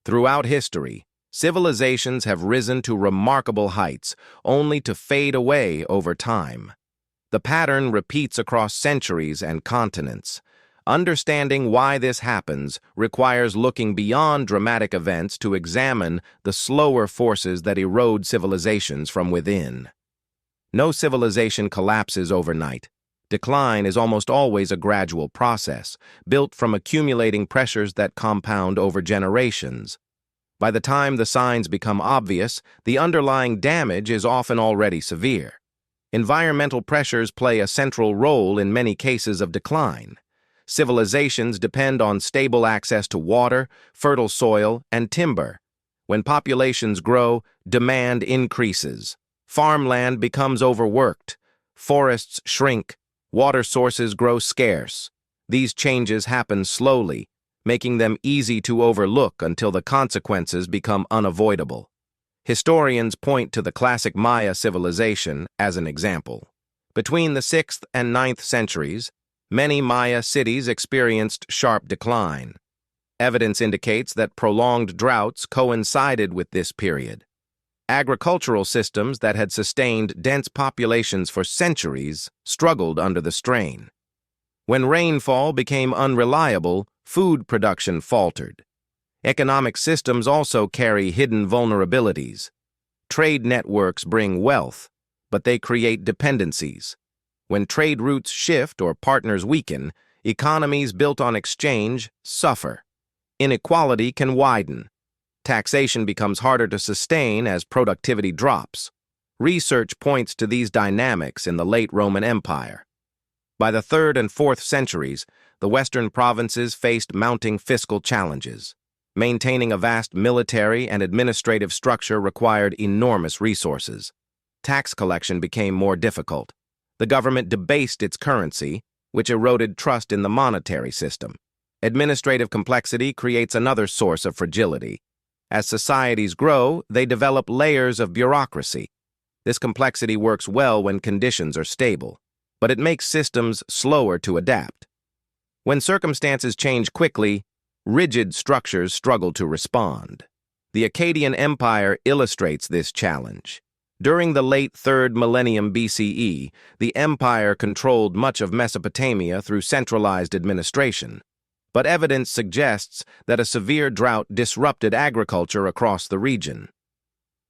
Throughout history, civilizations have risen to remarkable heights, only to fade away over time. The pattern repeats across centuries and continents. Understanding why this happens requires looking beyond dramatic events to examine the slower forces that erode civilizations from within. No civilization collapses overnight. Decline is almost always a gradual process, built from accumulating pressures that compound over generations. By the time the signs become obvious, the underlying damage is often already severe. Environmental pressures play a central role in many cases of decline. Civilizations depend on stable access to water, fertile soil, and timber. When populations grow, demand increases. Farmland becomes overworked. Forests shrink. Water sources grow scarce. These changes happen slowly, making them easy to overlook until the consequences become unavoidable. Historians point to the classic Maya civilization as an example. Between the 6th and 9th centuries, many Maya cities experienced sharp decline. Evidence indicates that prolonged droughts coincided with this period. Agricultural systems that had sustained dense populations for centuries struggled under the strain. When rainfall became unreliable, food production faltered. Economic systems also carry hidden vulnerabilities. Trade networks bring wealth, but they create dependencies. When trade routes shift or partners weaken, economies built on exchange suffer. Inequality can widen. Taxation becomes harder to sustain as productivity drops. Research points to these dynamics in the late Roman Empire. By the 3rd and 4th centuries, the western provinces faced mounting fiscal challenges. Maintaining a vast military and administrative structure required enormous resources. Tax collection became more difficult. The government debased its currency, which eroded trust in the monetary system. Administrative complexity creates another source of fragility. As societies grow, they develop layers of bureaucracy. This complexity works well when conditions are stable, but it makes systems slower to adapt. When circumstances change quickly, rigid structures struggle to respond. The Akkadian Empire illustrates this challenge. During the late 3rd millennium BCE, the empire controlled much of Mesopotamia through centralized administration. But evidence suggests that a severe drought disrupted agriculture across the region.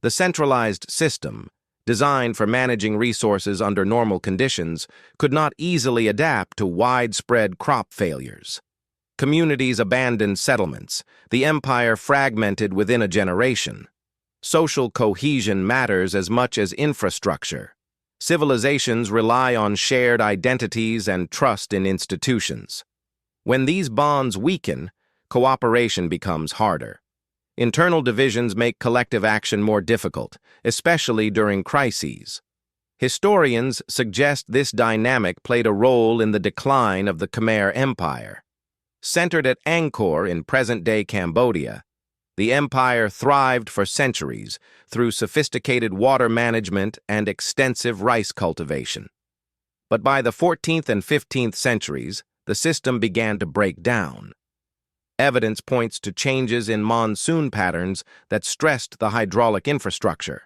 The centralized system, designed for managing resources under normal conditions, could not easily adapt to widespread crop failures. Communities abandoned settlements. The empire fragmented within a generation. Social cohesion matters as much as infrastructure. Civilizations rely on shared identities and trust in institutions. When these bonds weaken, cooperation becomes harder. Internal divisions make collective action more difficult, especially during crises. Historians suggest this dynamic played a role in the decline of the Khmer Empire. Centered at Angkor in present-day Cambodia, the empire thrived for centuries through sophisticated water management and extensive rice cultivation. But by the 14th and 15th centuries, the system began to break down. Evidence points to changes in monsoon patterns that stressed the hydraulic infrastructure.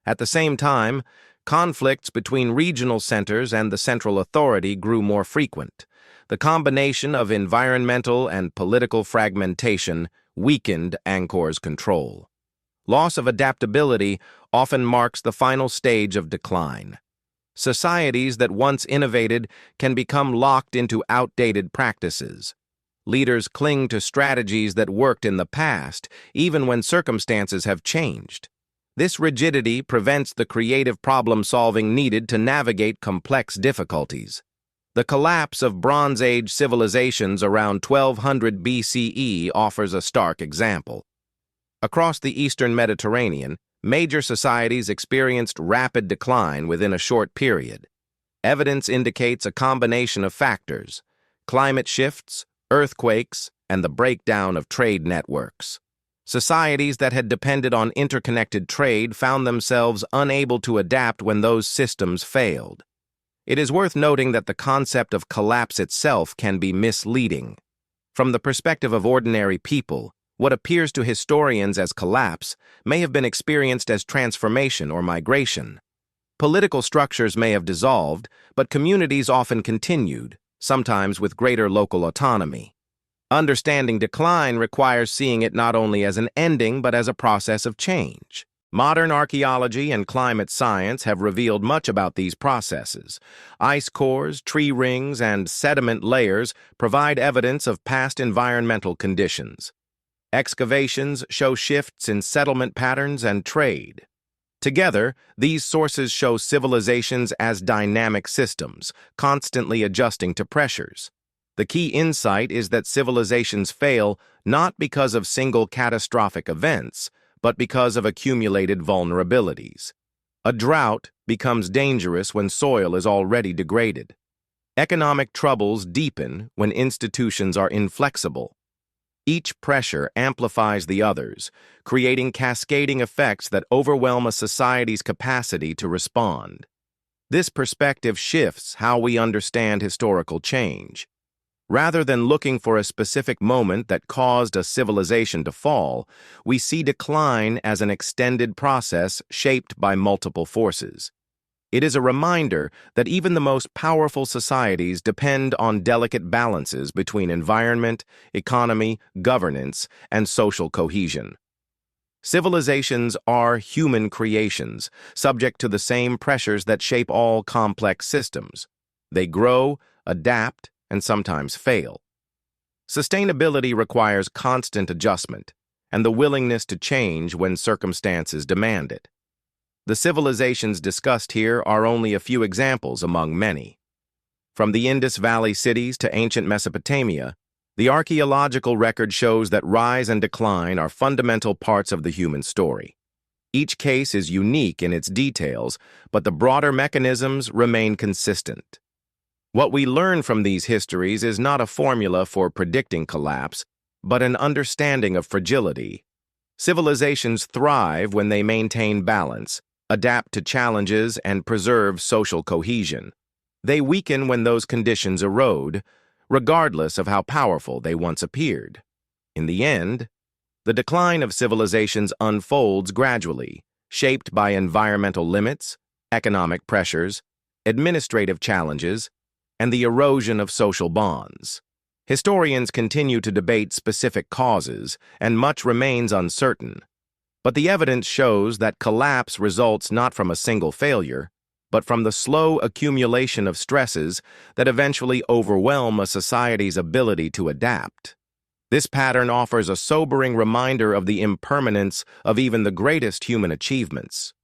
At the same time, conflicts between regional centers and the central authority grew more frequent. The combination of environmental and political fragmentation weakened Angkor's control. Loss of adaptability often marks the final stage of decline. Societies that once innovated can become locked into outdated practices. Leaders cling to strategies that worked in the past, even when circumstances have changed. This rigidity prevents the creative problem-solving needed to navigate complex difficulties. The collapse of Bronze Age civilizations around 1200 BCE offers a stark example. Across the Eastern Mediterranean, major societies experienced rapid decline within a short period. Evidence indicates a combination of factors: climate shifts, earthquakes, and the breakdown of trade networks. Societies that had depended on interconnected trade found themselves unable to adapt when those systems failed. It is worth noting that the concept of collapse itself can be misleading. From the perspective of ordinary people, What appears to historians as collapse may have been experienced as transformation or migration. Political structures may have dissolved, but communities often continued, sometimes with greater local autonomy. Understanding decline requires seeing it not only as an ending but as a process of change. Modern archaeology and climate science have revealed much about these processes. Ice cores, tree rings, and sediment layers provide evidence of past environmental conditions. Excavations show shifts in settlement patterns and trade. Together, these sources show civilizations as dynamic systems, constantly adjusting to pressures. The key insight is that civilizations fail not because of single catastrophic events, but because of accumulated vulnerabilities. A drought becomes dangerous when soil is already degraded. Economic troubles deepen when institutions are inflexible. Each pressure amplifies the others, creating cascading effects that overwhelm a society's capacity to respond. This perspective shifts how we understand historical change. Rather than looking for a specific moment that caused a civilization to fall, we see decline as an extended process shaped by multiple forces. It is a reminder that even the most powerful societies depend on delicate balances between environment, economy, governance, and social cohesion. Civilizations are human creations, subject to the same pressures that shape all complex systems. They grow, adapt, and sometimes fail. Sustainability requires constant adjustment and the willingness to change when circumstances demand it. The civilizations discussed here are only a few examples among many. From the Indus Valley cities to ancient Mesopotamia, the archaeological record shows that rise and decline are fundamental parts of the human story. Each case is unique in its details, but the broader mechanisms remain consistent. What we learn from these histories is not a formula for predicting collapse, but an understanding of fragility. Civilizations thrive when they maintain balance, adapt to challenges, and preserve social cohesion. They weaken when those conditions erode, regardless of how powerful they once appeared. In the end, the decline of civilizations unfolds gradually, shaped by environmental limits, economic pressures, administrative challenges, and the erosion of social bonds. Historians continue to debate specific causes, and much remains uncertain. But the evidence shows that collapse results not from a single failure, but from the slow accumulation of stresses that eventually overwhelm a society's ability to adapt. This pattern offers a sobering reminder of the impermanence of even the greatest human achievements.